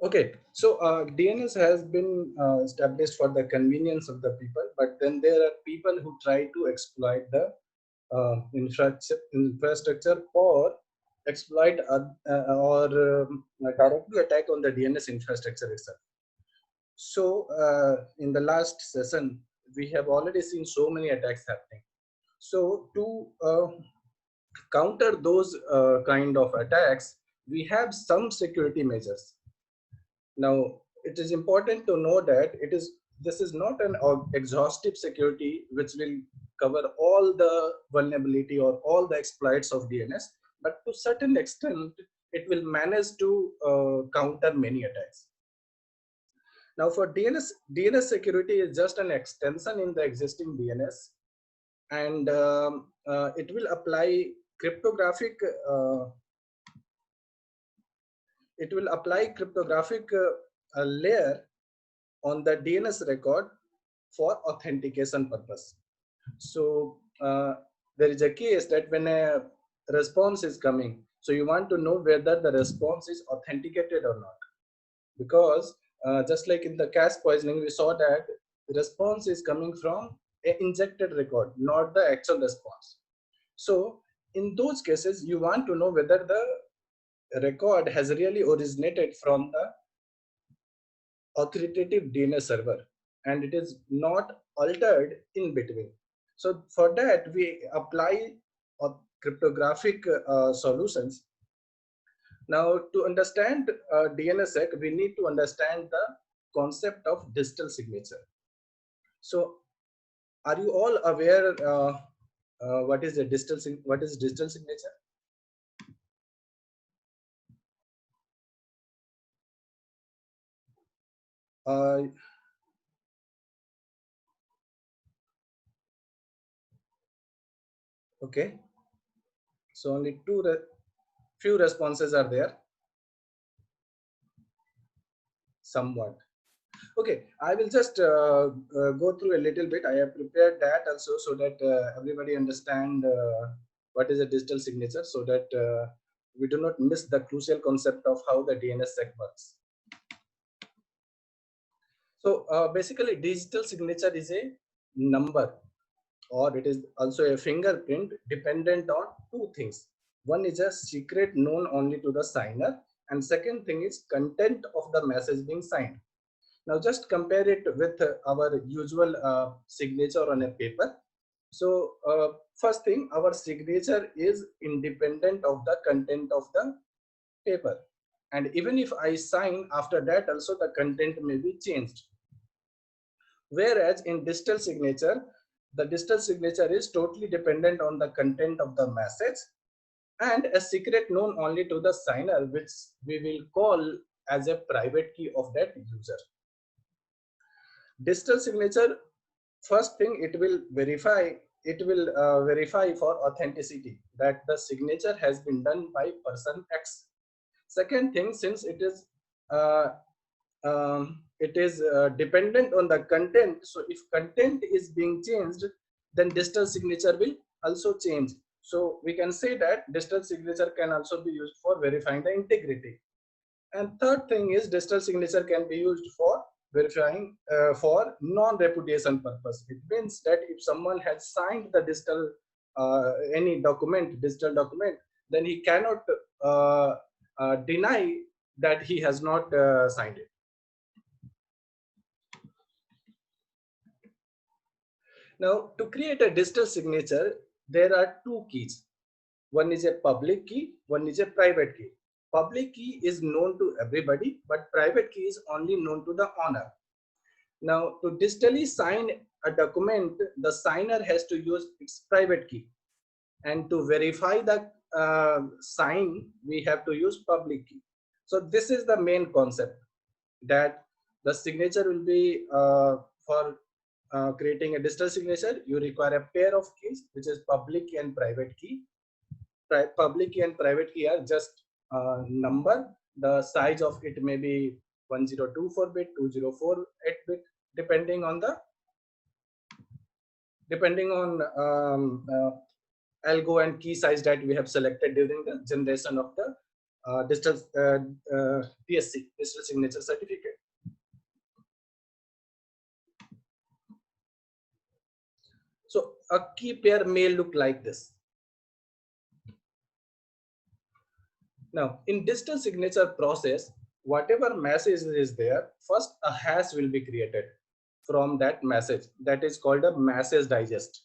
Okay, so DNS has been established for the convenience of the people, but then there are people who try to exploit the infrastructure or exploit or directly attack on the DNS infrastructure itself. So in the last session, we have already seen so many attacks happening. So to counter those kind of attacks, we have some security measures. Now, it is important to know that this is not an exhaustive security which will cover all the vulnerability or all the exploits of DNS, but to certain extent, it will manage to counter many attacks. Now, for DNS security is just an extension in the existing DNS, and it will apply cryptographic layer on the DNS record for authentication purpose. So there is a case that when a response is coming, so you want to know whether the response is authenticated or not, because just like in the cache poisoning, we saw that the response is coming from an injected record, not the actual response. So in those cases, you want to know whether the record has really originated from the authoritative DNS server and it is not altered in between. So for that, we apply cryptographic solutions. Now, to understand DNSSEC, we need to understand the concept of digital signature. So, are you all aware what is digital signature? Okay, so only few responses are there. Somewhat. Okay, I will just go through a little bit. I have prepared that also so that everybody understand what is a digital signature, so that we do not miss the crucial concept of how the DNSSEC works. So basically, digital signature is a number, or it is also a fingerprint dependent on two things. One is a secret known only to the signer, and second thing is content of the message being signed. Now just compare it with our usual signature on a paper. So first thing, our signature is independent of the content of the paper. And even if I sign after that, also the content may be changed. Whereas in digital signature, the digital signature is totally dependent on the content of the message and a secret known only to the signer, which we will call as a private key of that user. Digital signature, first thing it will verify for authenticity that the signature has been done by person X. Second thing, since it is dependent on the content, so if content is being changed, then digital signature will also change. So we can say that digital signature can also be used for verifying the integrity. And third thing is digital signature can be used for verifying for non-repudiation purpose. It means that if someone has signed the digital any digital document, then he cannot deny that he has not signed it. Now, to create a digital signature, there are two keys. One is a public key, one is a private key. Public key is known to everybody, but private key is only known to the owner. Now, to digitally sign a document, the signer has to use its private key. And to verify the sign, we have to use public key. So this is the main concept, that the signature will be for creating a digital signature, you require a pair of keys, which is public key and private key. Public key and private key are just number. The size of it may be 1024 bit, 2048 bit, depending on algo and key size that we have selected during the generation of the digital DSC, digital signature certificate. So a key pair may look like this. Now, in digital signature process, whatever message is there, first a hash will be created from that message. That is called a message digest.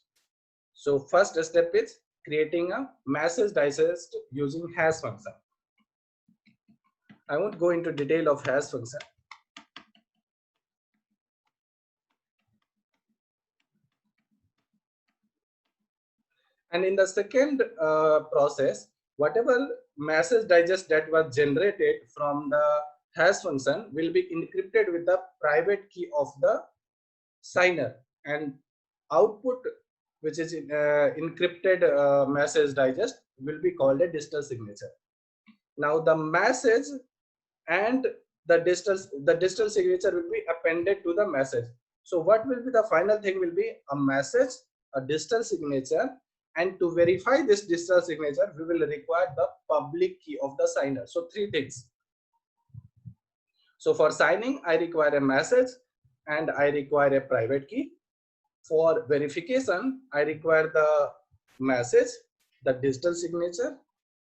So first step is creating a message digest using hash function. I won't go into detail of hash function. And in the second process, whatever message digest that was generated from the hash function will be encrypted with the private key of the signer, and output, which is encrypted message digest, will be called a digital signature. Now the message and the digital signature will be appended to the message. So what will be the final thing will be a message, a digital signature, and to verify this digital signature we will require the public key of the signer. So three things. So for signing I require a message and I require a private key. For verification I require the message, the digital signature,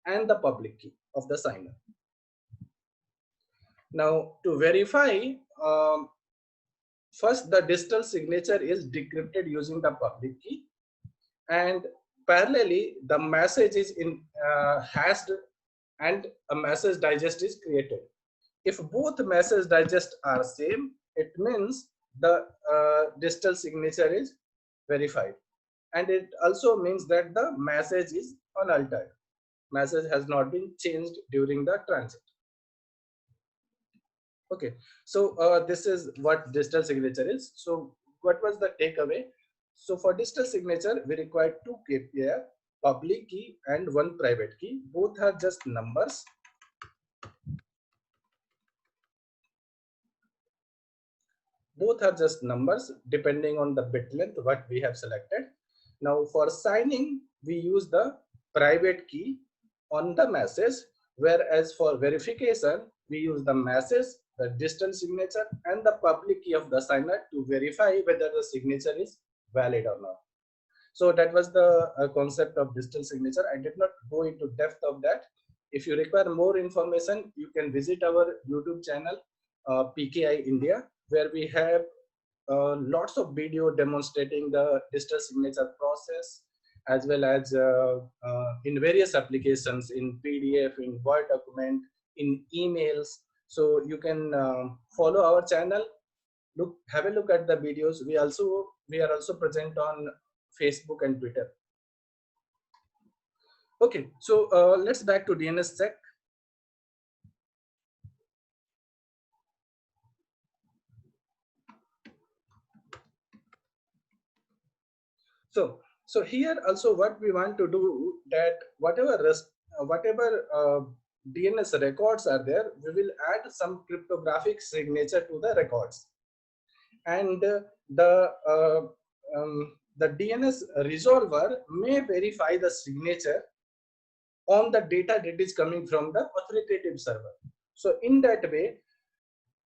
and the public key of the signer. Now to verify, first the digital signature is decrypted using the public key, and parallelly the message is hashed and a message digest is created. If both message digest are same, it means the digital signature is verified, and it also means that the message is unaltered. Message has not been changed during the transit. Okay, so this is what digital signature is. So what was the takeaway? So for digital signature, we require two key pair, public key and one private key. Both are just numbers. Both are just numbers depending on the bit length what we have selected. Now for signing, we use the private key on the message, whereas for verification, we use the message, the digital signature, and the public key of the signer to verify whether the signature is valid or not. So that was the concept of digital signature. I did not go into depth of that. If you require more information, you can visit our YouTube channel, PKI India, where we have lots of video demonstrating the digital signature process, as well as in various applications, in PDF, in Word document, in emails. So you can follow our channel, have a look at the videos. We are also present on Facebook and Twitter. Okay, so let's back to DNSSEC. So here also what we want to do, that whatever DNS records are there, we will add some cryptographic signature to the records, and the DNS resolver may verify the signature on the data that is coming from the authoritative server. So in that way,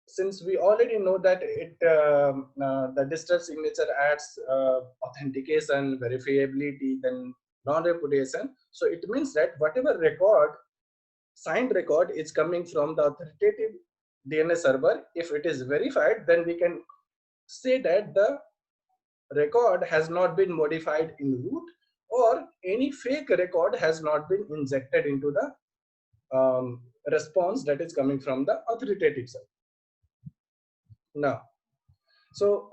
since we already know that the digital signature adds authentication, verifiability, then non-repudiation. So it means that whatever signed record is coming from the authoritative DNS server, if it is verified, then we can say that the record has not been modified in root, or any fake record has not been injected into the response that is coming from the authoritative server. Now, so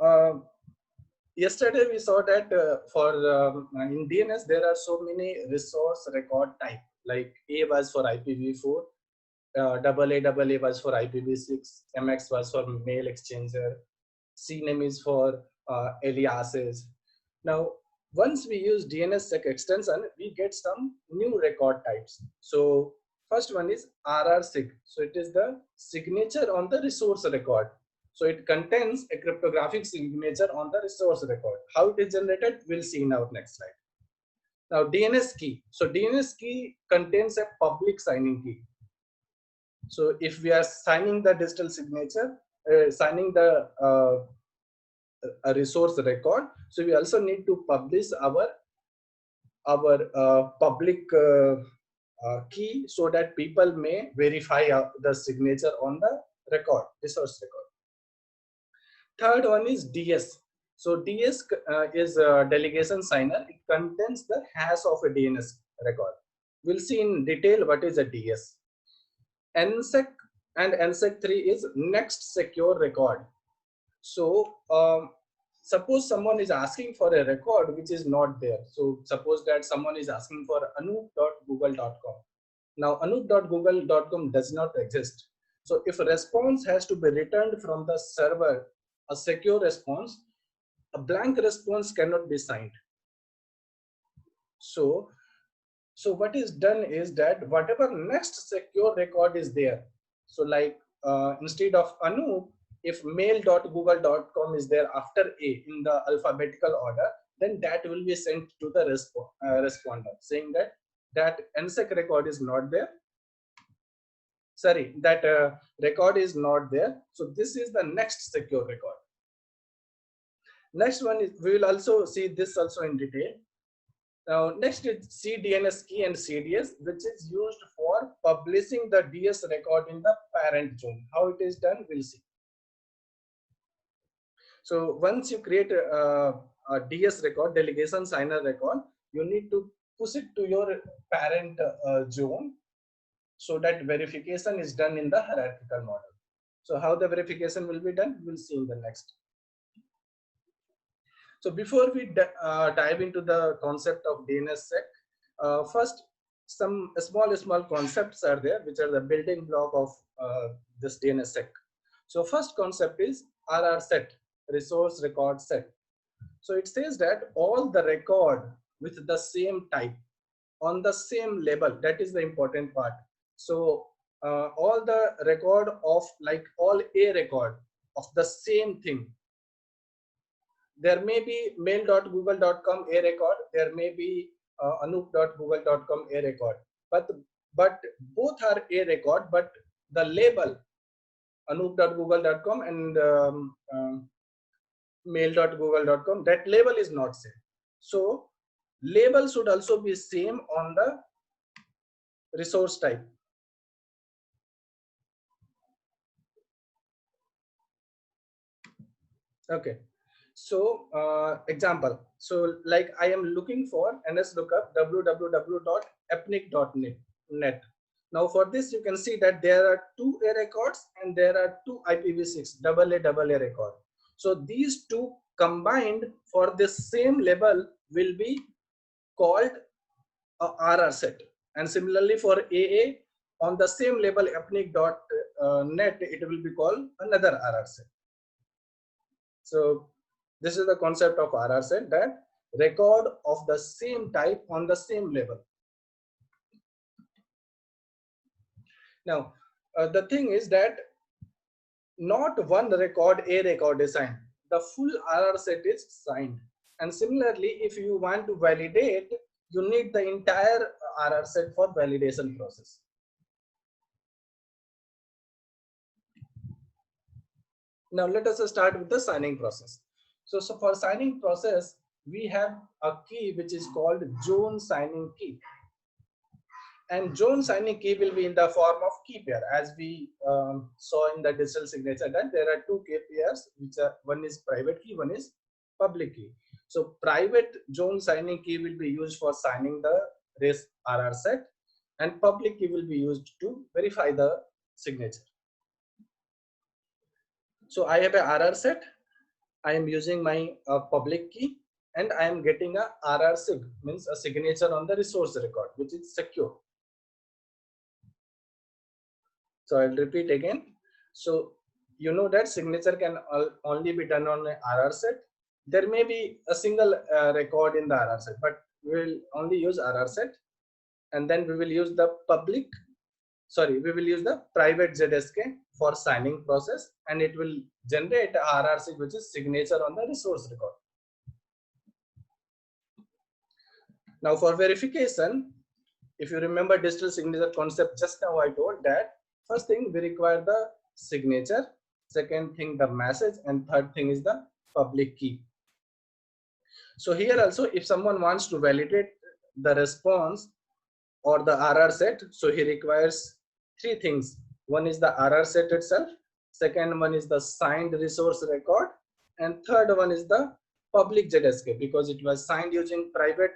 yesterday we saw that in DNS there are so many resource record type, like A was for IPv4, AA was for IPv6, MX was for mail exchanger, CNAME is for aliases. Now, once we use DNSSEC extension, we get some new record types. So first one is RRSig. So it is the signature on the resource record. So it contains a cryptographic signature on the resource record. How it is generated, we'll see in our next slide. Now DNS key. So DNS key contains a public signing key. So if we are signing the digital signature, signing the a resource record, so we also need to publish our public key so that people may verify the signature on the record, resource record. Third one is DS. So DS is a delegation signer. It contains the hash of a DNS record. We'll see in detail what is a DS. NSEC and NSEC 3 is next secure record. So suppose someone is asking for a record which is not there. So suppose that someone is asking for anoop.google.com. Now anoop.google.com does not exist. So if a response has to be returned from the server, a secure response, a blank response cannot be signed. So what is done is that whatever next secure record is there, so like instead of Anoop, if mail.google.com is there after A in the alphabetical order, then that will be sent to the responder saying that NSEC record is not there. Sorry, that record is not there. So this is the next secure record. Next one is, we will also see this also in detail. Now, next is CDNS key and CDS, which is used for publishing the DS record in the parent zone. How it is done, we'll see. So once you create a DS record, delegation signer record, you need to push it to your parent zone so that verification is done in the hierarchical model. So how the verification will be done, we'll see in the next. So before we dive into the concept of DNSSEC, first some small concepts are there which are the building block of this DNSSEC. So first concept is RR set, resource record set. So it says that all the record with the same type on the same label, that is the important part. So all the record of like all A record of the same thing. There may be mail.google.com a record, there may be anoop.google.com a record, but both are a record, but the label anoop.google.com and mail.google.com, that label is not same. So label should also be same on the resource type. Okay. So example, so like I am looking for NSLOOKUP www.epnic.net. Now for this you can see that there are two A records and there are two IPv6 AA record. So these two combined for this same label will be called a RR set. And similarly for AA on the same label epnic.net, it will be called another RR set. So this is the concept of RR set, that record of the same type on the same level. Now, the thing is that not one record, A record is signed. The full RR set is signed. And similarly, if you want to validate, you need the entire RR set for validation process. Now let us start with the signing process. So for signing process, we have a key which is called zone signing key. And zone signing key will be in the form of key pair, as we saw in the digital signature that there are two key pairs, which are, one is private key, one is public key. So private zone signing key will be used for signing the REST RR set, and public key will be used to verify the signature. So I have a RR set, I am using my public key, and I am getting a RR sig, means a signature on the resource record, which is secure. So I'll repeat again. So you know that signature can only be done on a RR set. There may be a single record in the RR set, but we will only use RR set, and then we will use the we will use the private ZSK for signing process, and it will generate a RR sig, which is signature on the resource record. Now for verification, if you remember digital signature concept, just now I told that First thing, we require the signature. Second thing, the message, and third thing is the public key. So here also, if someone wants to validate the response or the RR set, so he requires three things. One is the RR set itself, second one is the signed resource record, and third one is the public ZSK, because it was signed using private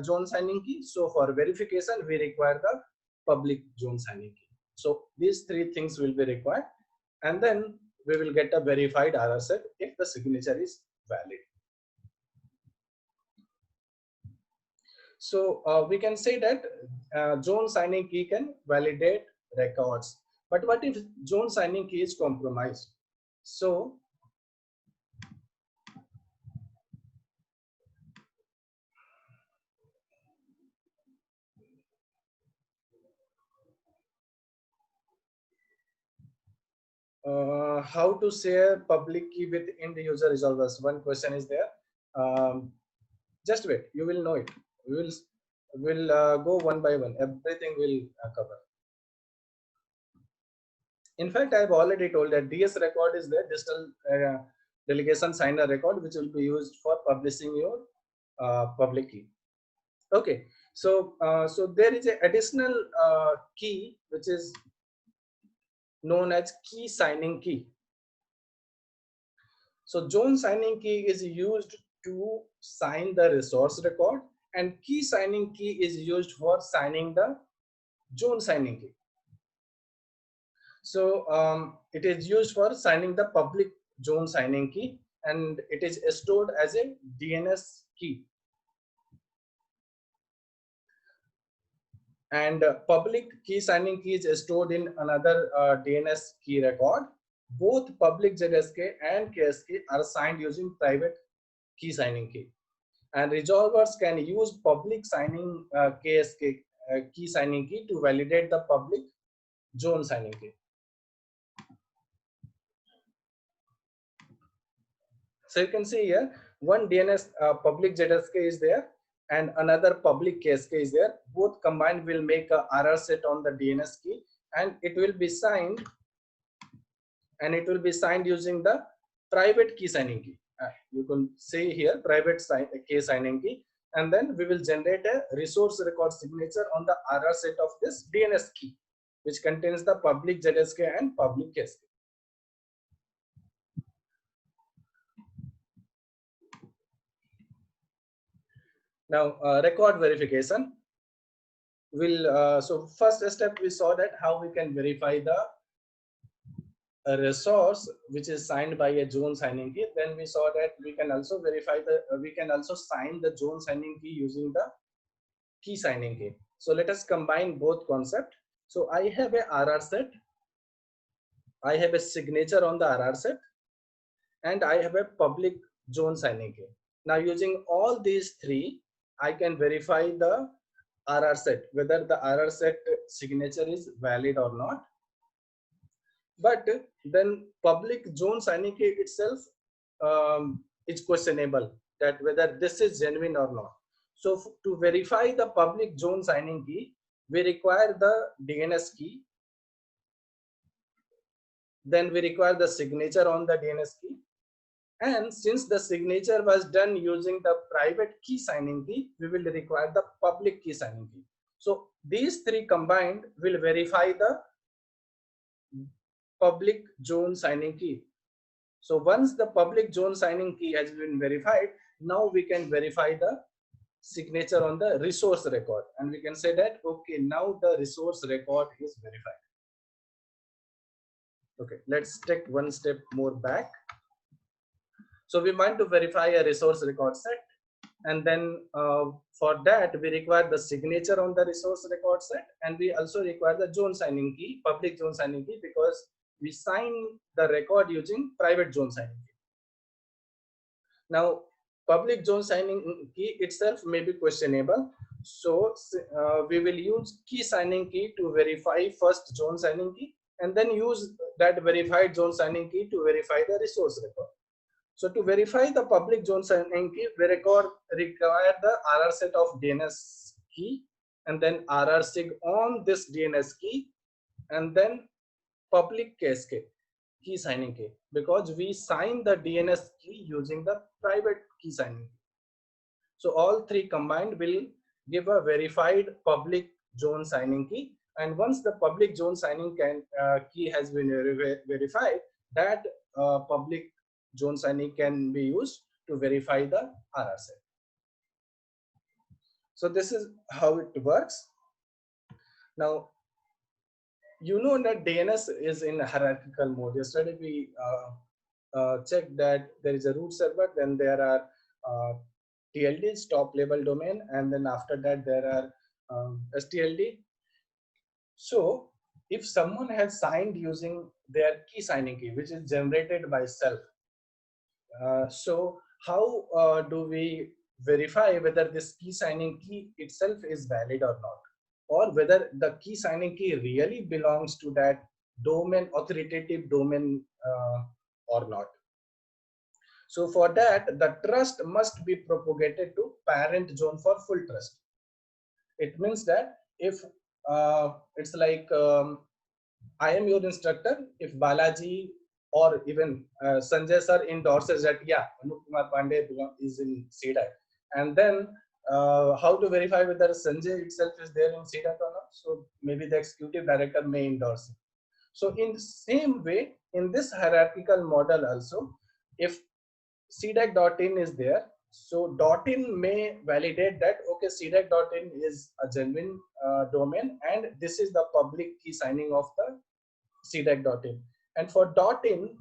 zone signing key. So for verification, we require the public zone signing key. So these three things will be required, and then we will get a verified RR set if the signature is valid. So we can say that zone signing key can validate records. But what if zone signing key is compromised? So how to share public key with end user resolvers? One question is there. Just wait, you will know it. We'll go one by one. Everything will cover. In fact, I've already told that DS record is the digital delegation signer record, which will be used for publishing your public key. Okay, so there is an additional key which is known as key signing key. So zone signing key is used to sign the resource record, and key signing key is used for signing the zone signing key. So it is used for signing the public zone signing key, and it is stored as a DNS key. And public key signing key is stored in another DNS key record. Both public ZSK and KSK are signed using private key signing key. And resolvers can use public signing KSK key signing key to validate the public zone signing key. So you can see here, one DNS public ZSK is there and another public KSK is there. Both combined will make a RR set on the DNS key, and it will be signed using the private key signing key. You can see here private key signing key, and then we will generate a resource record signature on the RR set of this DNS key, which contains the public ZSK and public KSK. Now, record verification. So first step, we saw that how we can verify the resource which is signed by a zone signing key. Then we saw that we can also verify we can also sign the zone signing key using the key signing key. So let us combine both concepts. So I have a RR set, I have a signature on the RR set, and I have a public zone signing key. Now using all these three, I can verify the RR set, whether the RR set signature is valid or not. But then public zone signing key itself is questionable, that whether this is genuine or not. So to verify the public zone signing key, we require the DNS key. Then we require the signature on the DNS key. And since the signature was done using the private key signing key, we will require the public key signing key. So these three combined will verify the public zone signing key. So once the public zone signing key has been verified, now we can verify the signature on the resource record, and we can say that okay, now the resource record is verified. Okay, let's take one step more back. So we want to verify a resource record set, and then for that we require the signature on the resource record set, and we also require the zone signing key, public zone signing key, because we sign the record using private zone signing key. Now public zone signing key itself may be questionable, so we will use key signing key to verify first zone signing key, and then use that verified zone signing key to verify the resource record. So to verify the public zone signing key, we require the RR set of DNS key, and then RR sig on this DNS key, and then public key signing key, because we sign the DNS key using the private key signing key. So all three combined will give a verified public zone signing key. And once the public zone signing key has been verified, that public zone signing can be used to verify the RRC. So this is how it works. Now, you know that DNS is in hierarchical mode. Yesterday we checked that there is a root server, then there are TLDs, top level domain, and then after that there are STLD. So if someone has signed using their key signing key, which is generated by self, so how do we verify whether this key signing key itself is valid or not, or whether the key signing key really belongs to that domain, authoritative domain or not? So for that, the trust must be propagated to parent zone for full trust. It means that if it's like I am your instructor, if Balaji or even Sanjay sir endorses that, yeah, Anoop Kumar Pandey is in CDAC, and then how to verify whether Sanjay itself is there in CDAC or not? So maybe the executive director may endorse it. So in the same way, in this hierarchical model also, if CDAC.in is there, so .in may validate that, okay, CDAC.in is a genuine domain, and this is the public key signing of the CDAC.in. And for .in,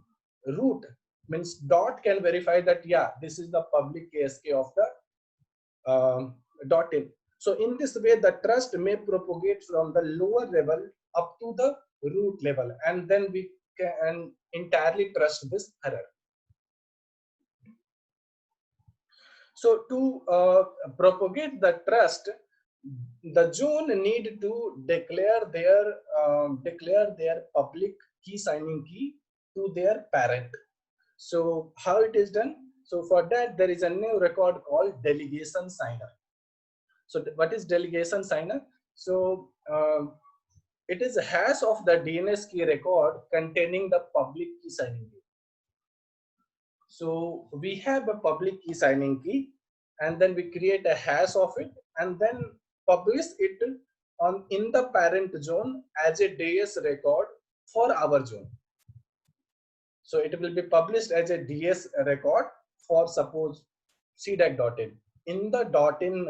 root means dot can verify that, yeah, this is the public KSK of the .in. So in this way, the trust may propagate from the lower level up to the root level, and then we can entirely trust this hierarchy. So to propagate the trust, the zone need to declare their public key signing key to their parent. So how it is done? So for that, there is a new record called delegation signer. So what is delegation signer? So it is a hash of the DNS key record containing the public key signing key. So we have a public key signing key, and then we create a hash of it, and then publish it in the parent zone as a DS record for our zone. So it will be published as a DS record for, suppose, CDAC.in in the .in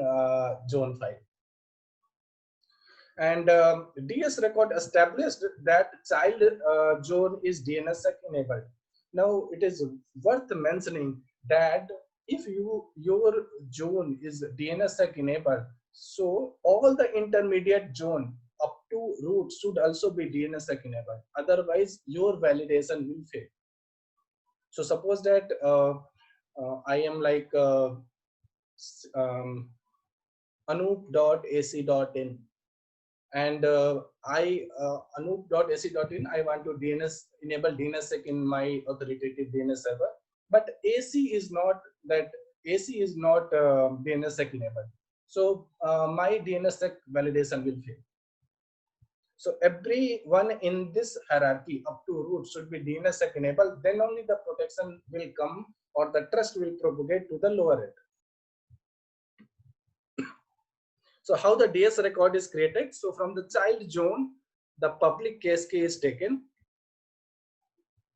zone file. And DS record established that child zone is DNSSEC enabled. Now it is worth mentioning that if your zone is DNSSEC enabled, so all the intermediate zone up to root should also be DNSSEC enabled. Otherwise, your validation will fail. So suppose that I am like Anoop.ac.in, and Anoop.ac.in, I want to enable DNSSEC in my authoritative DNS server, but AC is not DNSSEC enabled. So my DNSSEC validation will fail. So everyone in this hierarchy up to root should be DNSSEC enabled. Then only the protection will come, or the trust will propagate to the lower end. So how the DS record is created? So from the child zone, the public KSK is taken,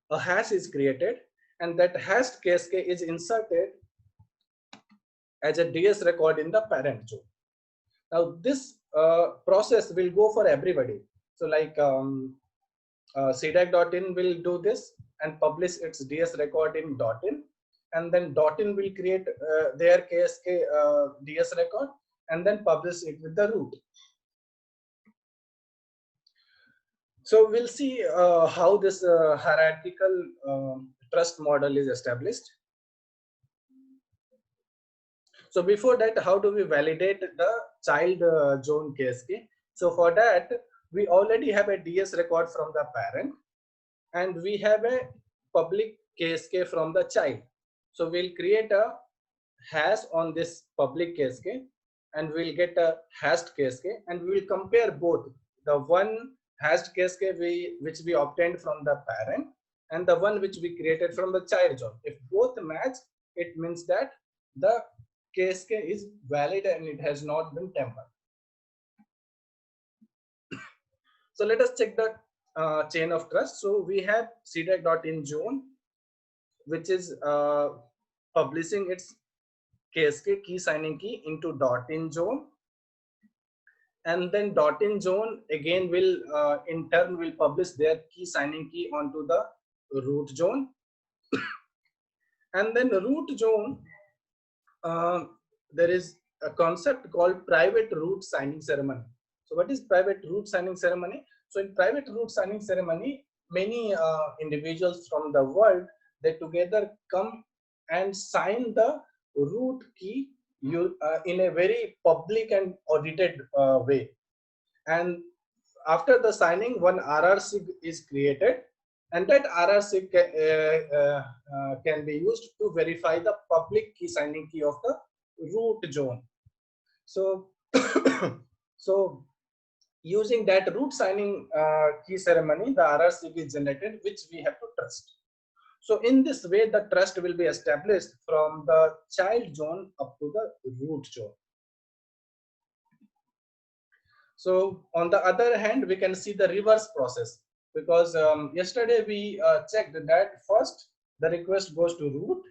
a hash is created, and that hashed KSK is inserted as a DS record in the parent zone. Now this process will go for everybody. So like CDAC.in will do this and publish its DS record in .in, and then .in will create their KSK DS record and then publish it with the root. So we'll see how this hierarchical trust model is established. So before that, how do we validate the child zone KSK? So for that, we already have a DS record from the parent, and we have a public KSK from the child. So we'll create a hash on this public KSK, and we'll get a hashed KSK, and we will compare both. The one hashed KSK which we obtained from the parent and the one which we created from the child job. If both match, it means that the KSK is valid and it has not been tampered. So let us check the chain of trust. So we have CDAC.in zone, which is publishing its KSK key signing key into .in zone, and then .in zone again will in turn will publish their key signing key onto the root zone, and then the root zone there is a concept called private root signing ceremony. So what is private root signing ceremony? So in private root signing ceremony, many individuals from the world, they together come and sign the root key in a very public and audited way. And after the signing, one RRC is created, and that RRC can be used to verify the public key signing key of the root zone. So, so using that root signing key ceremony, the RRC is generated, which we have to trust. So in this way, the trust will be established from the child zone up to the root zone. So on the other hand, we can see the reverse process, because yesterday we checked that first the request goes to root,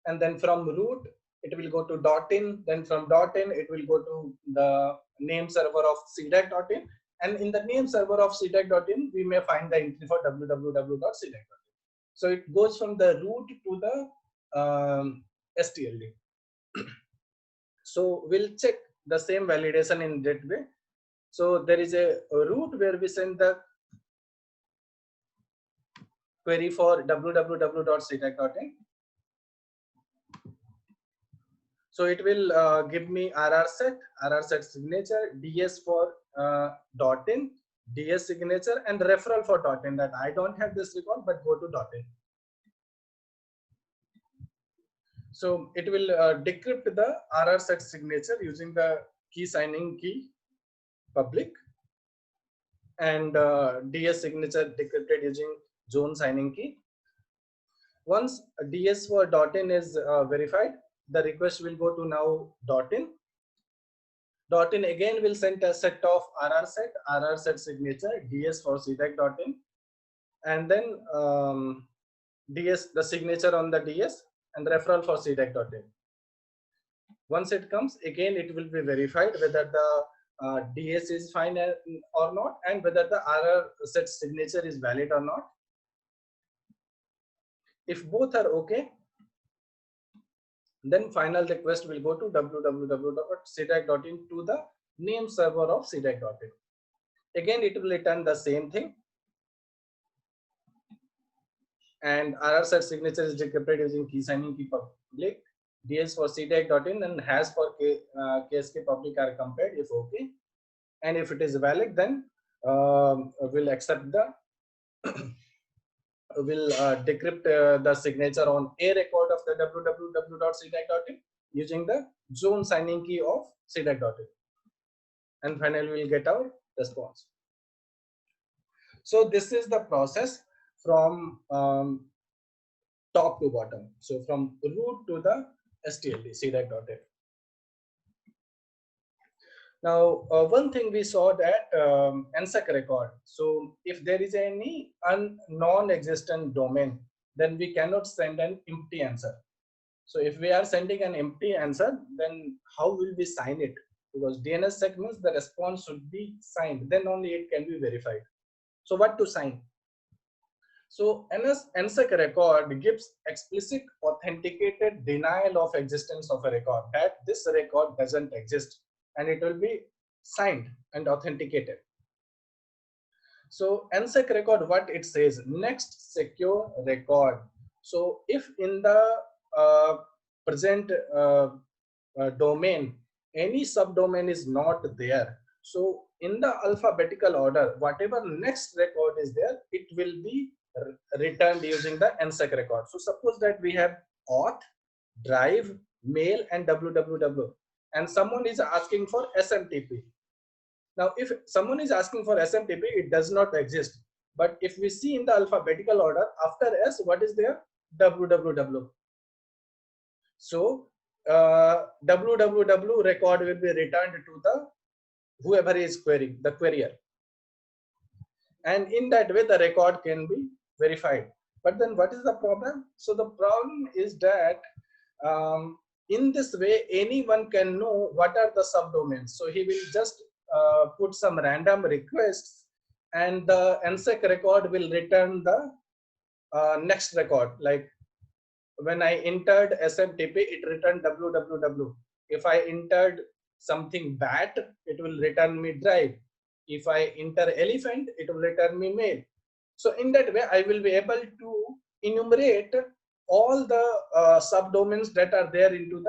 and then from root it will go to .in, then from .in it will go to the name server of CDAC.in, and in the name server of CDAC.in we may find the entry for www.cdac.in. So it goes from the root to the STLD. So we'll check the same validation in that way. So there is a root where we send the query for www.cdac.in. So it will give me RRset signature, DS for .in, DS signature, and referral for .in. That I don't have this record, but go to .in. So it will decrypt the RRset signature using the key signing key public, and DS signature decrypted using zone signing key. Once DS for .in is verified, the request will go to now .in. .in again will send a set of RRset signature, DS for CDAC.in, and then DS, the signature on the DS, and referral for CDAC.in. Once it comes, again it will be verified whether the DS is fine or not, and whether the RRset signature is valid or not. If both are okay, then final request will go to www.cdac.in to the name server of cdac.in. Again, it will return the same thing, and RRset signature is decrypted using key signing key public, DS for cdac.in, and hash for KSK public are compared if okay, and if it is valid, then we'll accept the will decrypt the signature on a record of the www.cdac.in using the zone signing key of cdac.in, and finally we'll get our response. So this is the process from top to bottom. So from root to the STLD cdac.in. Now, one thing we saw that NSEC record. So if there is any non-existent domain, then we cannot send an empty answer. So if we are sending an empty answer, then how will we sign it? Because DNSSEC means the response should be signed, then only it can be verified. So what to sign? So NSEC record gives explicit authenticated denial of existence of a record, that this record doesn't exist, and it will be signed and authenticated. So NSEC record, what it says, next secure record. So if in the present domain any subdomain is not there, so in the alphabetical order, whatever next record is there, it will be returned using the NSEC record. So suppose that we have auth, drive, mail, and www, and someone is asking for SMTP. Now, if someone is asking for SMTP, it does not exist. But if we see in the alphabetical order, after S, what is there? www. So www record will be returned to the whoever is querying, the querier. And in that way, the record can be verified. But then what is the problem? So the problem is that in this way, anyone can know what are the subdomains. So he will just put some random requests, and the NSEC record will return the next record. Like when I entered SMTP, it returned www. If I entered something bad, it will return me drive. If I enter elephant, it will return me mail. So in that way, I will be able to enumerate all the subdomains that are there into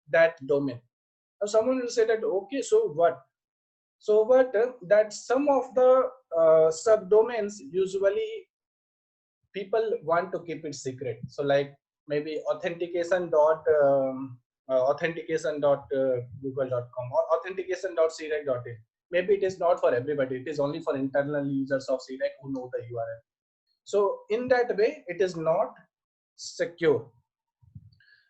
that domain. Now someone will say that, okay, so what? So what? That some of the subdomains usually people want to keep it secret. So like maybe authentication.google.com or authentication.crec.in. Maybe it is not for everybody. It is only for internal users of CREC who know the URL. So in that way, it is not secure.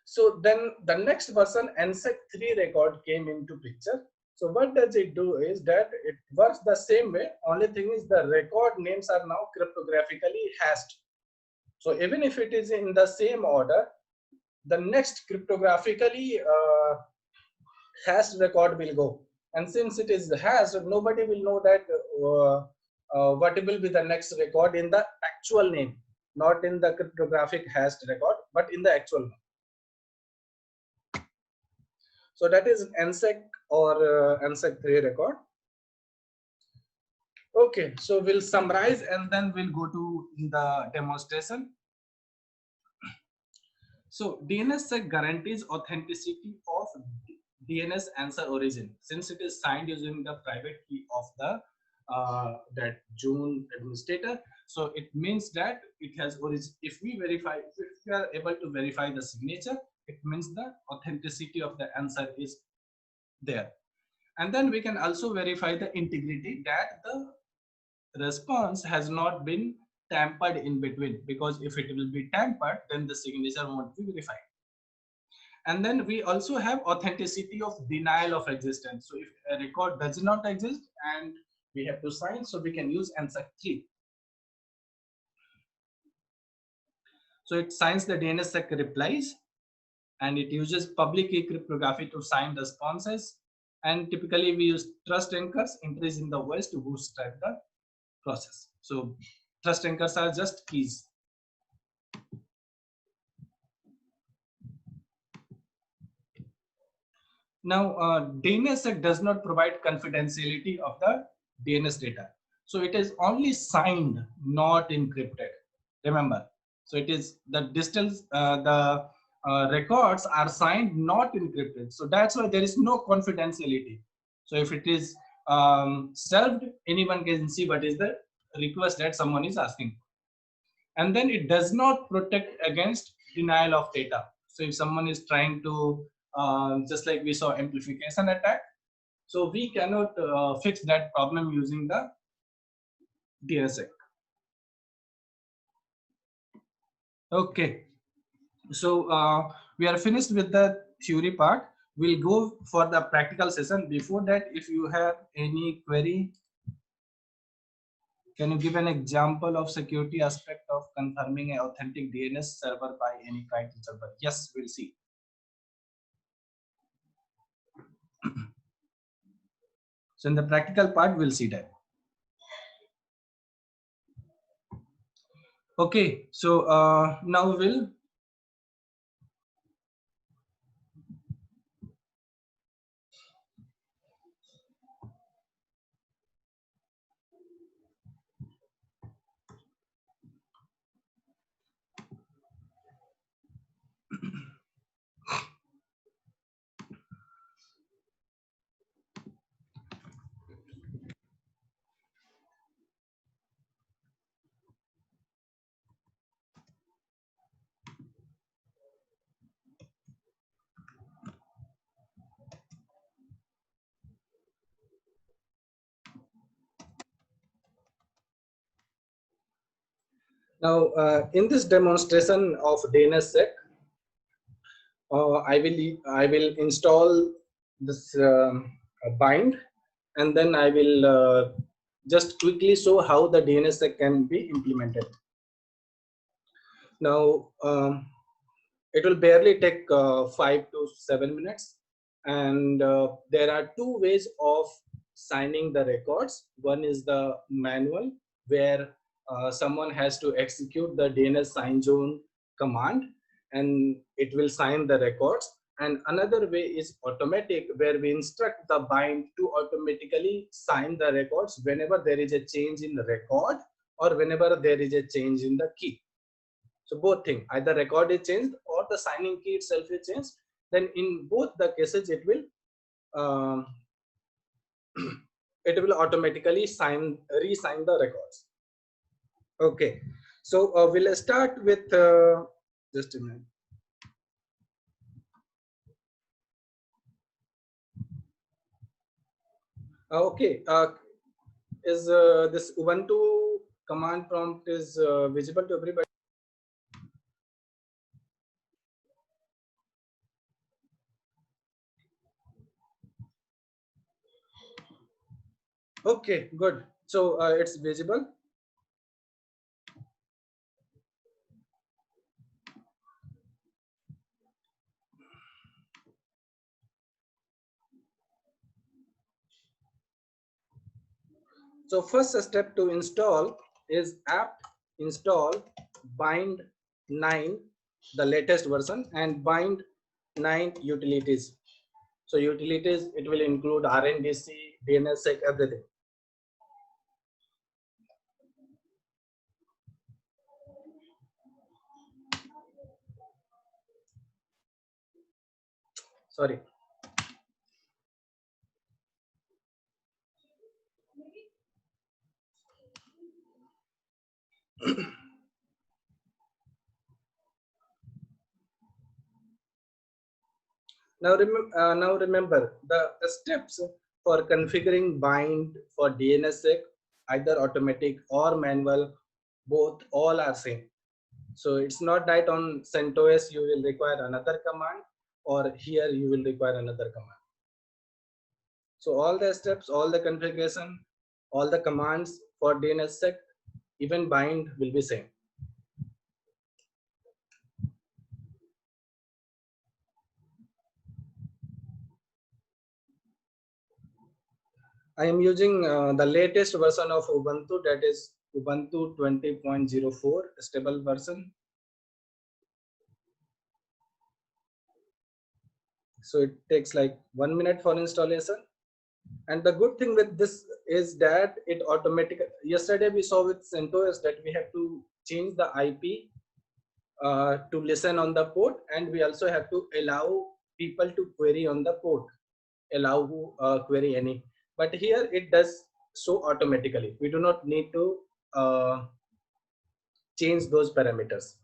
So then the next version, NSEC3 record, came into picture. So what does it do is that it works the same way. Only thing is the record names are now cryptographically hashed. So even if it is in the same order, the next cryptographically hashed record will go. And since it is hashed, nobody will know that what will be the next record in the actual name, not in the cryptographic hashed record, but in the actual name. So that is NSEC or NSEC3 record. Okay, so we'll summarize and then we'll go to the demonstration. So DNSSEC guarantees authenticity of DNS answer origin since it is signed using the private key of the that June administrator. So it means that it has origin. If we are able to verify the signature, it means the authenticity of the answer is there. And then we can also verify the integrity, that the response has not been tampered in between, because if it will be tampered, then the signature won't be verified. And then we also have authenticity of denial of existence. So if a record does not exist and we have to sign, so we can use NSEC3. So it signs the DNSSEC replies, and it uses public key cryptography to sign responses. And typically we use trust anchors entries in the voice to bootstrap the process. So trust anchors are just keys. Now DNSSEC does not provide confidentiality of the DNS data. So it is only signed, not encrypted. Remember, so it is the distance, records are signed, not encrypted. So that's why there is no confidentiality. So if it is served, anyone can see what is the request that someone is asking. And then it does not protect against denial of data. So if someone is trying to, just like we saw amplification attack, so we cannot fix that problem using the DNSSEC. Okay, so we are finished with the theory part. We'll go for the practical session. Before that, if you have any query, can you give an example of security aspect of confirming an authentic DNS server by any kind of server? Yes, we'll see. So in the practical part, we'll see that. Okay, so now we'll Now, in this demonstration of DNSSEC, I will install this bind, and then I will just quickly show how the DNSSEC can be implemented. Now, it will barely take 5 to 7 minutes, and there are two ways of signing the records. One is the manual, where someone has to execute the DNS sign zone command and it will sign the records. And another way is automatic, where we instruct the bind to automatically sign the records whenever there is a change in the record or whenever there is a change in the key. So both things, either record is changed or the signing key itself is changed, then in both the cases it will it will automatically re-sign the records. Okay, so we'll start with just a minute. Okay, is this Ubuntu command prompt is visible to everybody? Okay, good. So it's visible. So first step to install is apt install bind 9, the latest version, and bind 9 utilities. So utilities, it will include RNDC, DNSSEC, everything. Sorry. Now remember the steps for configuring bind for DNSSEC, either automatic or manual, both all are same. So it's not that on CentOS you will require another command, or here you will require another command. So all the steps, all the configuration, all the commands for DNSSEC, even bind will be same. I am using the latest version of Ubuntu, that is Ubuntu 20.04 stable version. So it takes like 1 minute for installation. And the good thing with this is that it automatically, yesterday we saw with CentOS that we have to change the IP to listen on the port, and we also have to allow people to query on the port, allow query any. But here it does so automatically. We do not need to change those parameters.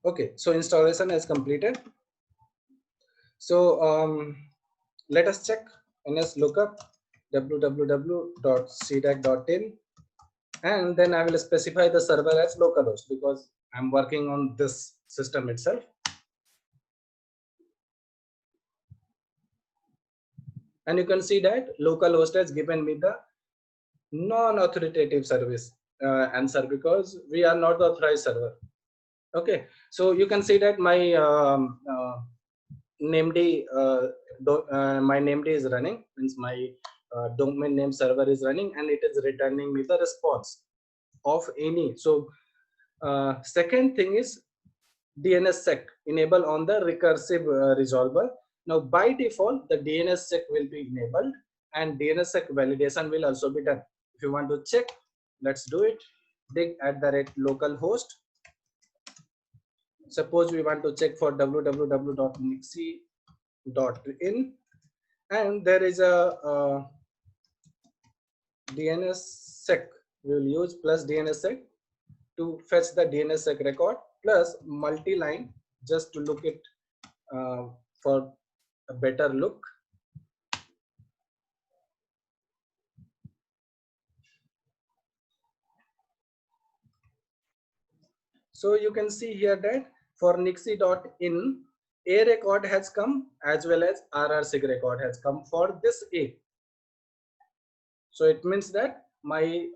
Okay, so installation is completed. So let us check ns lookup www.cdac.in, and then I will specify the server as localhost because I'm working on this system itself. And you can see that localhost has given me the non-authoritative service answer because we are not the authorized server. Okay, so you can see that my named my named is running, means my domain name server is running, and it is returning me the response of any. So second thing is DNSSEC enable on the recursive resolver. Now by default the DNSSEC will be enabled and DNSSEC validation will also be done. If you want to check, let's do it. Dig at the rate localhost. Suppose we want to check for www.nixie.in, and there is a DNSSEC. We will use plus DNSSEC to fetch the DNSSEC record plus multi-line just to look it for a better look. So you can see here that for nixie.in, a record has come as well as RRSig record has come for this A. So it means that my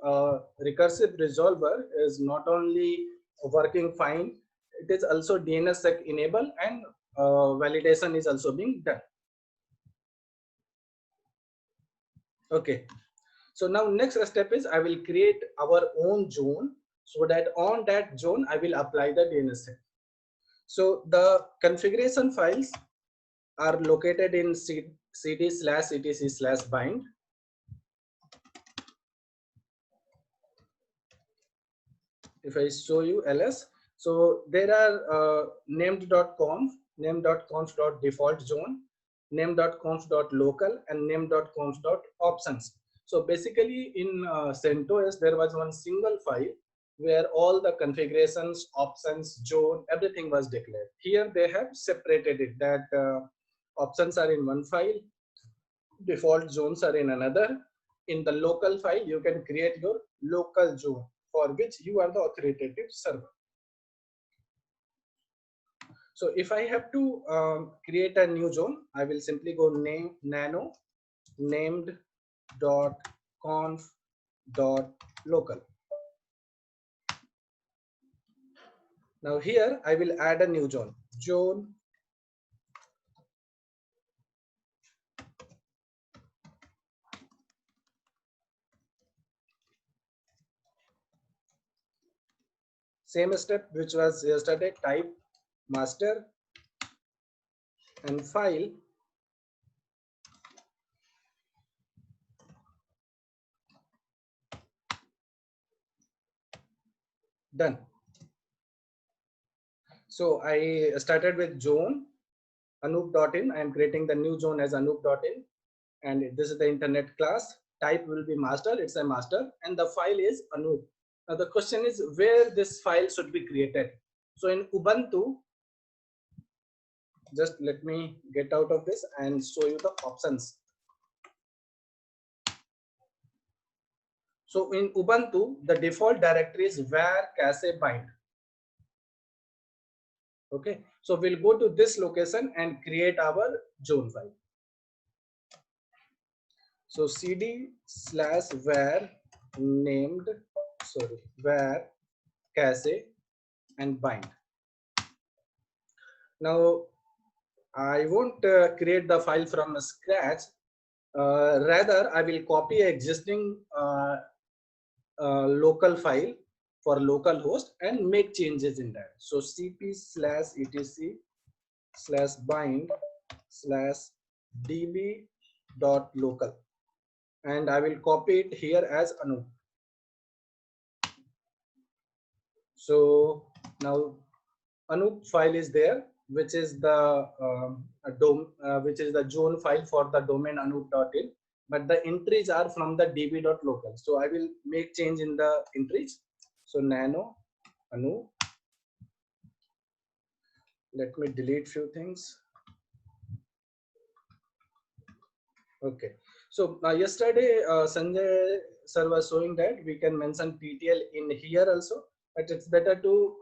recursive resolver is not only working fine, it is also DNSSEC enabled and validation is also being done. Okay. So now next step is I will create our own zone, so that on that zone I will apply the DNSSEC. So the configuration files are located in cd/etc/bind. If I show you ls, so there are named.conf, name.conf.default zone, name.conf.local, and name.conf.options. So basically in CentOS there was one single file where all the configurations, options, zone, everything was declared. Here they have separated it, that options are in one file, default zones are in another. In the local file you can create your local zone for which you are the authoritative server. So if I have to create a new zone, I will simply go name nano named dot conf dot local. Now here I will add a new zone, zone same step which was yesterday, type master and file. Done. So I started with zone Anoop.in. I am creating the new zone as Anoop.in, and this is the internet class. Type will be master, it's a master, and the file is Anoop. Now the question is where this file should be created. So in Ubuntu, just let me get out of this and show you the options. So in Ubuntu, the default directory is var cache bind. Okay, so we'll go to this location and create our zone file. So cd/var named, var cache and bind. Now I won't create the file from scratch. Rather, I will copy an existing local file for local host and make changes in that. So cp/etc/bind/db.local, and I will copy it here as Anoop. So now Anoop file is there, which is the which is the zone file for the domain anoop.in, but the entries are from the db.local. So I will make change in the entries. So nano Anoop. Let me delete few things. Okay. So yesterday Sanjay sir was showing that we can mention TTL in here also, but it's better to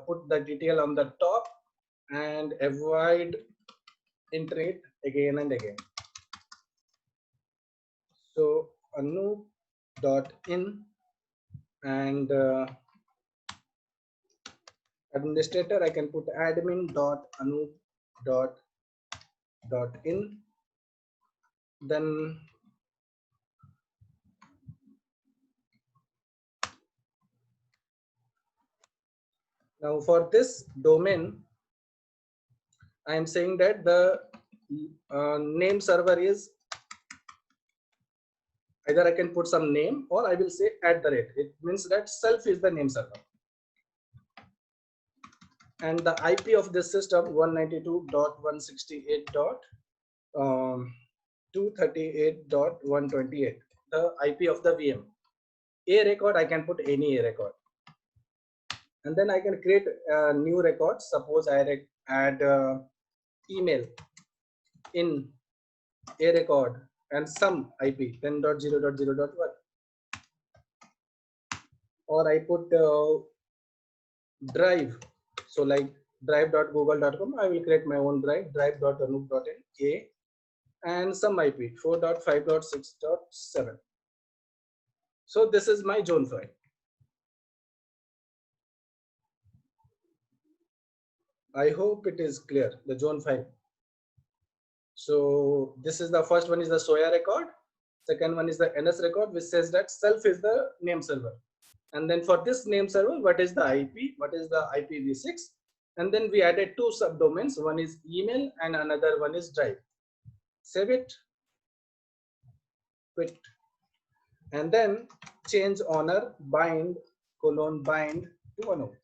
put the detail on the top and avoid iterate again and again. So Anoop.in and administrator, I can put admin.anoop.in. Then now for this domain, I am saying that the name server is either I can put some name or I will say @. It means that self is the name server. And the IP of this system 192.168.238.128. The IP of the VM. A record, I can put any A record. And then I can create a new record. Suppose I add email in A record and some IP 10.0.0.1. Or I put drive. So like drive.google.com, I will create my own drive, drive.anoop.in A, and some IP 4.5.6.7. So this is my zone file. I hope it is clear, the zone file. So this is the first one is the SOA record. Second one is the NS record, which says that self is the name server. And then for this name server, what is the IP? What is the IPv6? And then we added two subdomains. One is email and another one is drive. Save it, quit. And then change owner bind : bind to Anoop.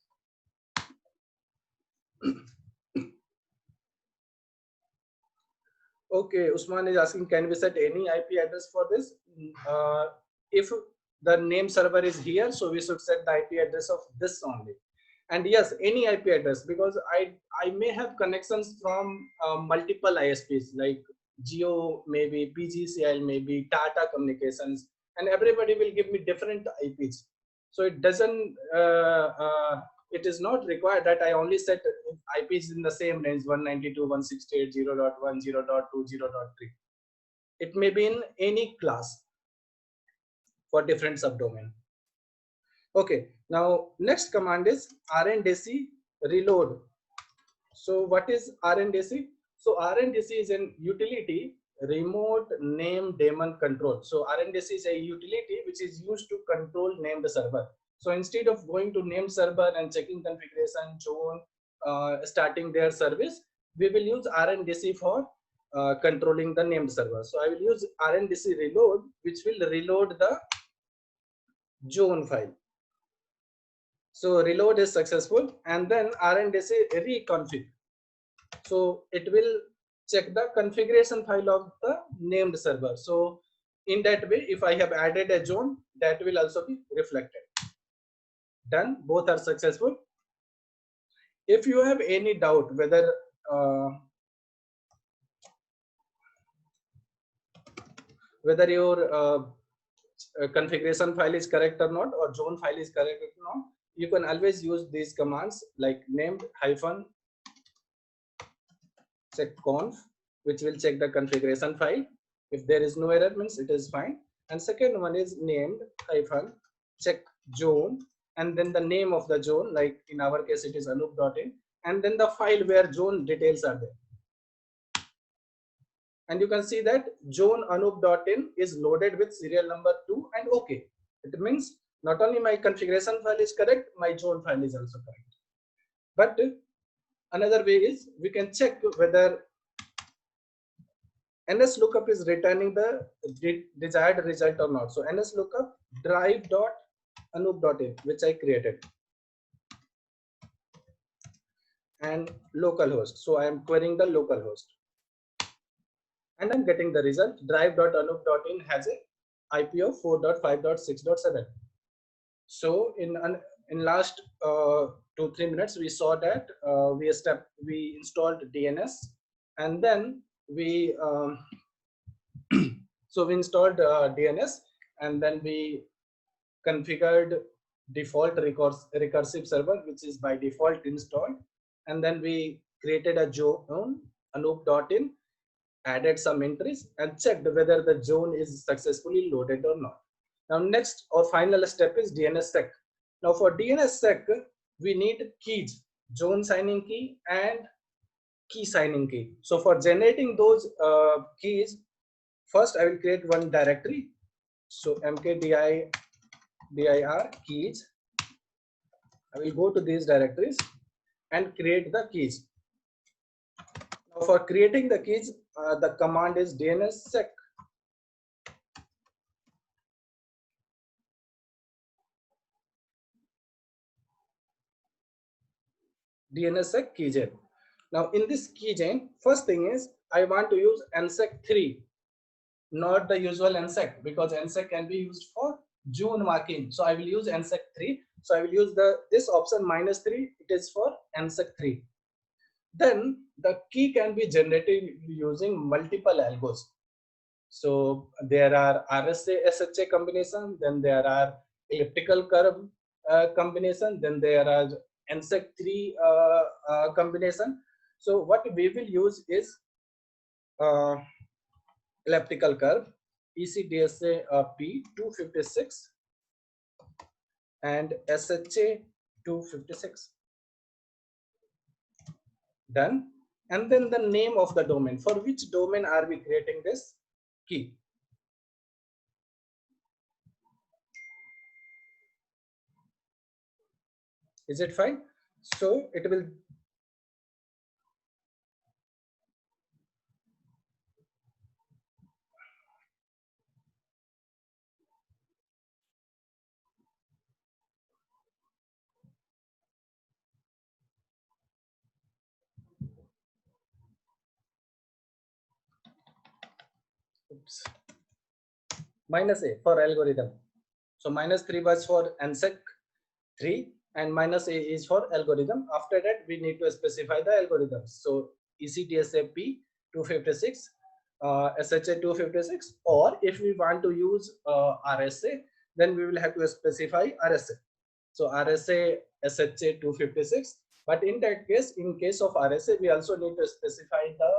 Okay, Usman is asking, can we set any IP address for this? If the name server is here, so we should set the IP address of this only. And yes, any IP address, because I may have connections from multiple ISPs like Geo, maybe PGCL, maybe Tata Communications, and everybody will give me different IPs. So it doesn't, it is not required that I only set IPs in the same range 192.168.0.1, 0.2, 0.3. It may be in any class for different subdomain. Okay, now next command is RNDC reload. So what is RNDC? So RNDC is an utility, remote name daemon control. So RNDC is a utility which is used to control named server. So instead of going to named server and checking configuration, zone, starting their service, we will use RNDC for controlling the named server. So I will use RNDC reload, which will reload the zone file. So reload is successful, and then RNDC reconfig. So it will check the configuration file of the named server. So in that way, if I have added a zone, that will also be reflected. Done, both are successful. If you have any doubt whether your configuration file is correct or not, or zone file is correct or not, you can always use these commands like named -check conf, which will check the configuration file. If there is no error, means it is fine. And second one is named -check zone, and then the name of the zone, like in our case it is anoop.in, and then the file where zone details are there. And you can see that zone anoop.in is loaded with serial number 2 and OK. It means not only my configuration file is correct, my zone file is also correct. But another way is we can check whether NS lookup is returning the desired result or not. So NS lookup drive.anoop.in, which I created, and localhost. So I am querying the localhost, and I'm getting the result. Drive.anoop.in has a IP of 4.5.6.7. So in last 2-3 minutes, we saw that we installed DNS, and then we so we installed DNS, and then we configured default recursive server, which is by default installed, and then we created a zone anoop.in, added some entries, and checked whether the zone is successfully loaded or not. Now next or final step is DNSSEC. Now for DNSSEC, we need keys. zone signing key, and key signing key. So for generating those keys, first I will create one directory. So mkdir keys. I will go to these directories and create the keys. Now for creating the keys, the command is DNSSEC. DNSSEC keychain. Now in this keychain, first thing is I want to use NSEC 3, not the usual NSEC, because NSEC can be used for June marking. So I will use NSEC 3. So I will use this option -3. It is for NSEC 3. Then the key can be generated using multiple algos. So there are RSA SHA combination, then there are elliptical curve combination, then there are NSEC 3 combination. So what we will use is uh, elliptical curve, ECDSA P 256 and SHA 256. Done. And then the name of the domain. For which domain are we creating this key? Is it fine? So it will oops, -A for algorithm. So -3 was for NSEC 3 and -A is for algorithm. After that, we need to specify the algorithms. So ECTSA P 256, SHA 256, or if we want to use RSA, then we will have to specify RSA. So RSA SHA 256. But in that case, in case of RSA, we also need to specify the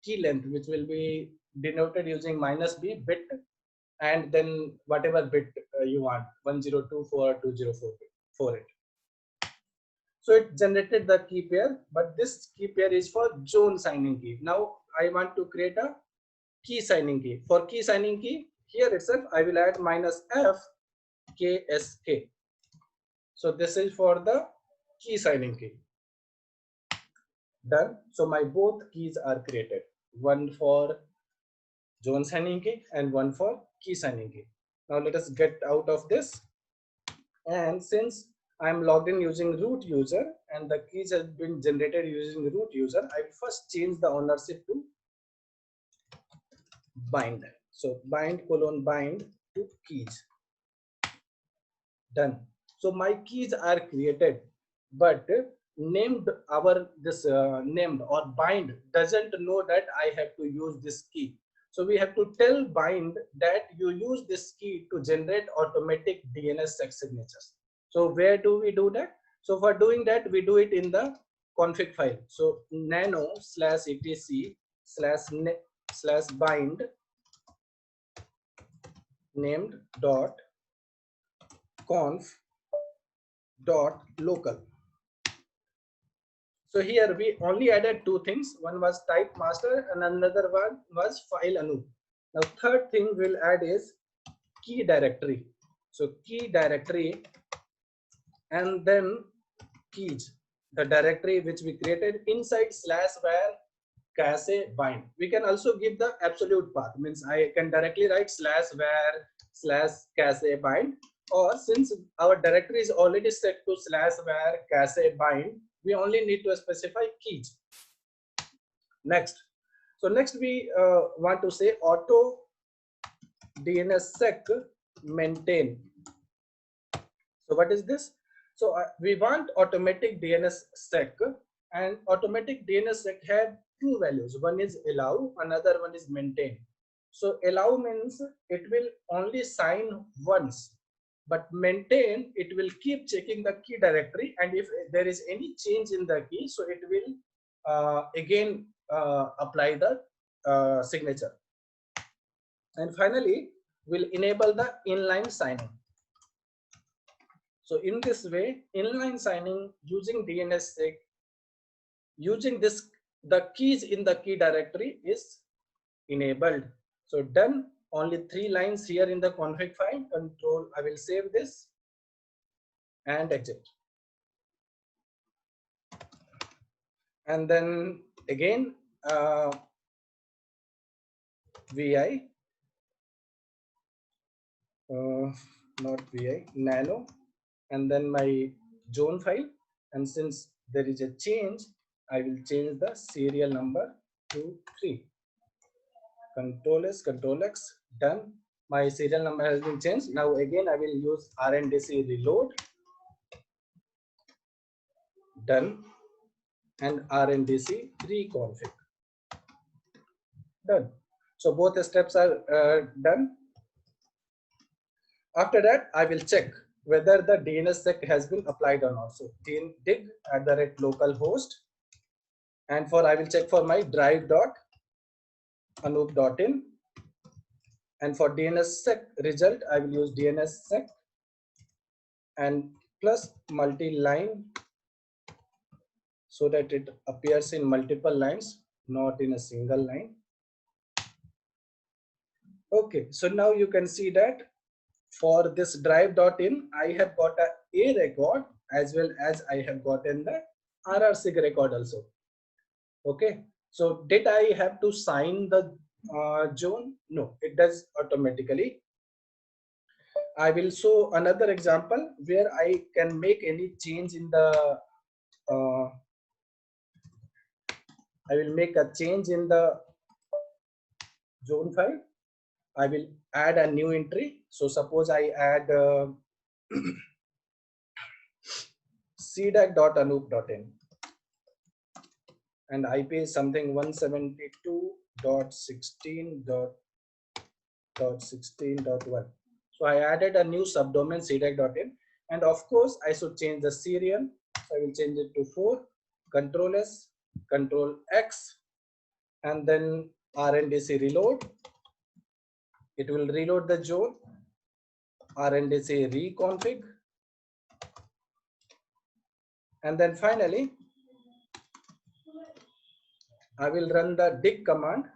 key length, which will be denoted using -B bit, and then whatever bit you want, 1024 or 204 for it. So it generated the key pair, but this key pair is for zone signing key. Now I want to create a key signing key. For key signing key, here itself I will add -F KSK. So this is for the key signing key. Done. So my both keys are created. One for zone signing key and one for key signing key. Now let us get out of this. And since I'm logged in using root user and the keys have been generated using root user, I will first change the ownership to bind. So bind to keys. Done. So my keys are created, but named named or bind doesn't know that I have to use this key. So we have to tell bind that you use this key to generate automatic DNSSEC signatures. So where do we do that? So for doing that, we do it in the config file. So nano/etc/bind named dot conf dot local. So here we only added two things. One was type master and another one was file Anoop. Now third thing we'll add is key directory. So key directory and then keys, the directory which we created inside /var cache bind. We can also give the absolute path, means I can directly write /var/cache bind, or since our directory is already set to /var cache bind, we only need to specify keys. Next, so next we want to say auto DNSSEC maintain. So what is this? So we want automatic DNSSEC, and automatic DNSSEC have two values. One is allow, another one is maintain. So allow means it will only sign once, but maintain, it will keep checking the key directory, and if there is any change in the key, so it will again apply the signature. And finally, we'll enable the inline signing. So in this way, inline signing using DNSSEC using this, the keys in the key directory is enabled. So done. Only 3 lines here in the config file. Control, I will save this and exit. And then again, VI, not VI, nano, and then my zone file. And since there is a change, I will change the serial number to 3. Control S, Control X, done. My serial number has been changed. Now again, I will use RNDC reload, done, and RNDC reconfig, done. So both the steps are done. After that, I will check whether the DNSSEC has been applied or not. So dig @localhost, and for I will check for my drive.anoop.in, and for DNSSEC result, I will use DNSSEC and plus multi-line, so that it appears in multiple lines, not in a single line. Okay, so now you can see that for this drive.in, I have got a record as well as I have gotten the RRC record also. Okay, so did I have to sign the zone? No, it does automatically. I will show another example where I can make any change in the I will make a change in the zone file. I will add a new entry. So suppose I add cdac.anoop.in and IP is something 172.16.16.1. So I added a new subdomain cdac.in, and of course I should change the serial. So I will change it to 4, Control S, Control X, and then RNDC reload. It will reload the zone. RNDC reconfig, and then finally I will run the dig command,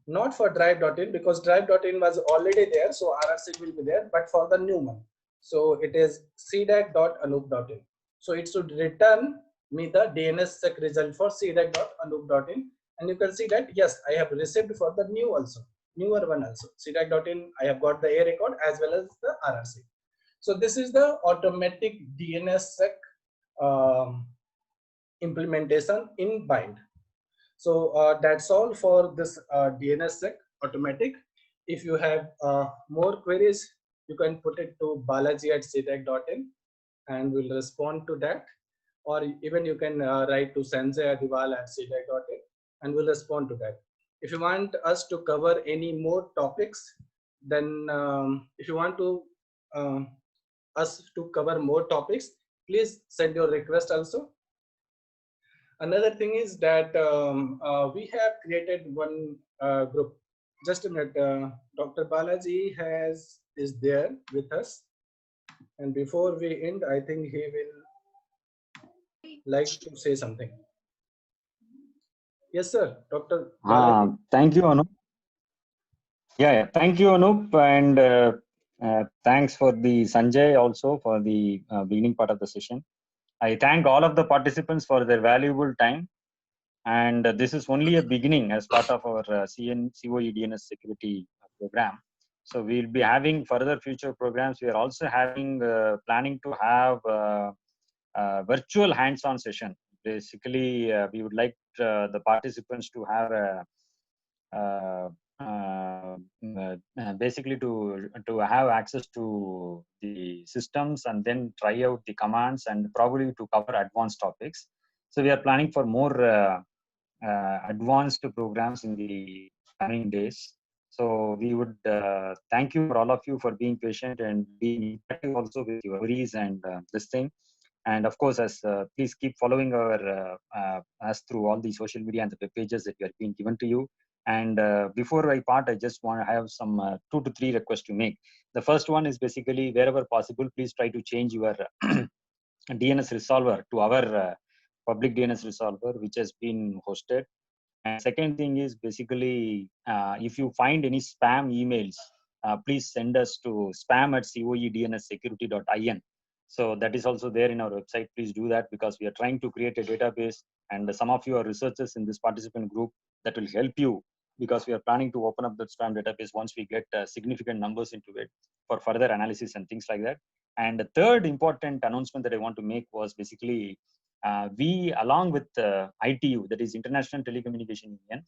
not for drive.in because drive.in was already there, so RRC will be there, but for the new one. So it is cdac.anoop.in. So it should return me the DNSSEC result for cdac.anoop.in, and you can see that yes, I have received for the newer one also. cdac.in, I have got the A record as well as the RRC. So this is the automatic DNSSEC implementation in BIND. So that's all for this DNSSEC automatic. If you have more queries, you can put it to balaji@cdac.in and we'll respond to that. Or even you can write to sanjay@cdac.in and we'll respond to that. If you want us to cover any more topics, then if you want to us to cover more topics, please send your request also. Another thing is that we have created one group. Just a minute, Dr. Balaji is there with us, and before we end, I think he will like to say something. Yes, sir, Dr. Balaji. Thank you, Anoop. Yeah, thank you, Anoop, and thanks for the Sanjay also for the beginning part of the session. I thank all of the participants for their valuable time, and this is only a beginning as part of our COE DNS security program. So we'll be having further future programs. We are also having planning to have virtual hands-on session. Basically, we would like the participants to have a basically to have access to the systems and then try out the commands and probably to cover advanced topics. So we are planning for more advanced programs in the coming days. So we would thank you for all of you for being patient and being interactive also with your queries and this thing. And of course, as please keep following our us through all the social media and the web pages that are being given to you. And before I part, I just want to have some 2 to 3 requests to make. The first one is basically wherever possible, please try to change your DNS resolver to our public DNS resolver, which has been hosted. And second thing is basically, if you find any spam emails, please send us to spam@coednssecurity.in. So that is also there in our website. Please do that, because we are trying to create a database, and some of you are researchers in this participant group that will help you, because we are planning to open up that spam database once we get significant numbers into it for further analysis and things like that. And the third important announcement that I want to make was basically, we, along with ITU, that is International Telecommunication Union,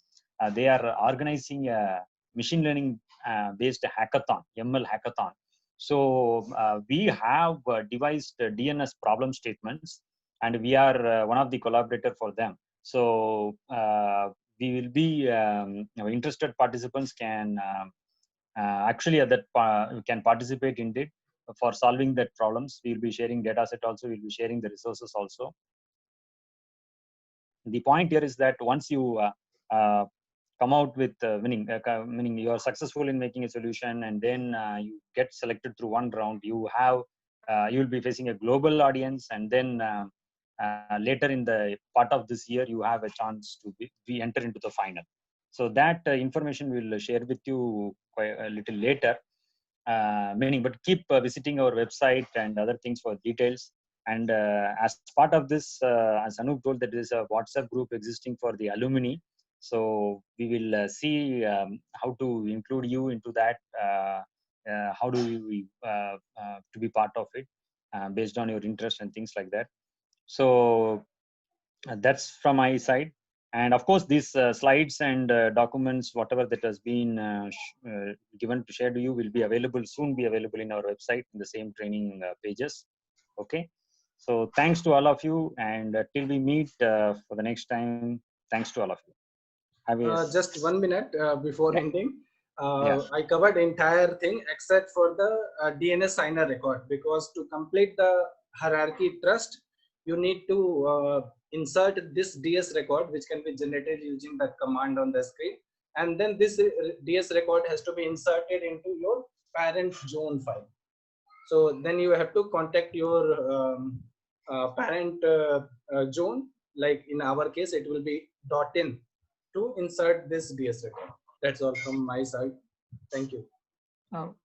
they are organizing a machine learning based hackathon, ML hackathon. So we have devised DNS problem statements, and we are one of the collaborator for them. So we will be, interested participants can actually can participate in it for solving that problems. We will be sharing data set also, we will be sharing the resources also. The point here is that once you come out with meaning you are successful in making a solution, and then you get selected through one round, you will be facing a global audience, and then later in the part of this year, you have a chance to be enter into the final. So that information we'll share with you quite a little later. But keep visiting our website and other things for details. And as part of this, as Anoop told, that there is a WhatsApp group existing for the alumni. So we will see how to include you into that. How do we to be part of it based on your interest and things like that. So that's from my side. And of course, these slides and documents, whatever that has been given to share to you, will be available soon, be available in our website in the same training pages. Okay. So thanks to all of you, and till we meet for the next time, thanks to all of you. Just 1 minute before ending. Yeah. I covered entire thing except for the DNS signer record, because to complete the hierarchy trust, you need to insert this DS record, which can be generated using the command on the screen. And then this DS record has to be inserted into your parent zone file. So then you have to contact your parent zone. Like in our case, it will be .in to insert this DS record. That's all from my side. Thank you.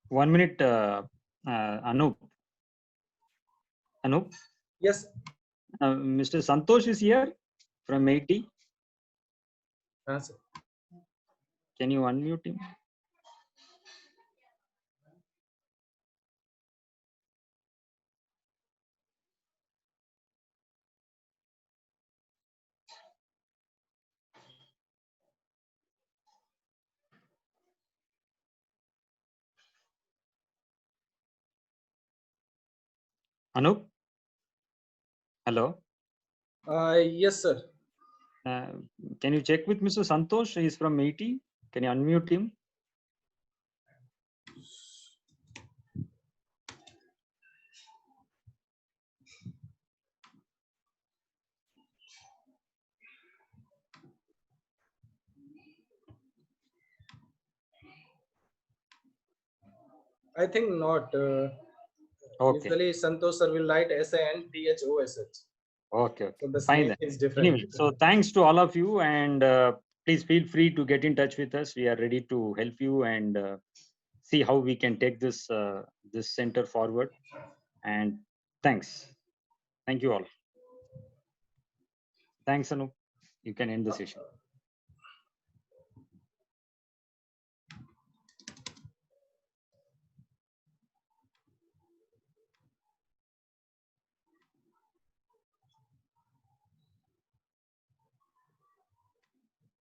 1 minute, Anoop. Anoop? Yes. Mr. Santosh is here from 80. Sir. Can you unmute him? Anoop? Hello? Yes, sir. Can you check with Mr. Santosh? He's from 80. Can you unmute him? I think not. Okay. Usually, Santosh sir will write SANTHOSH. Okay. So the Fine name then. is different. Anyway, so thanks to all of you, and please feel free to get in touch with us. We are ready to help you and see how we can take this this center forward. And thanks. Thank you all. Thanks, Anoop. You can end the session.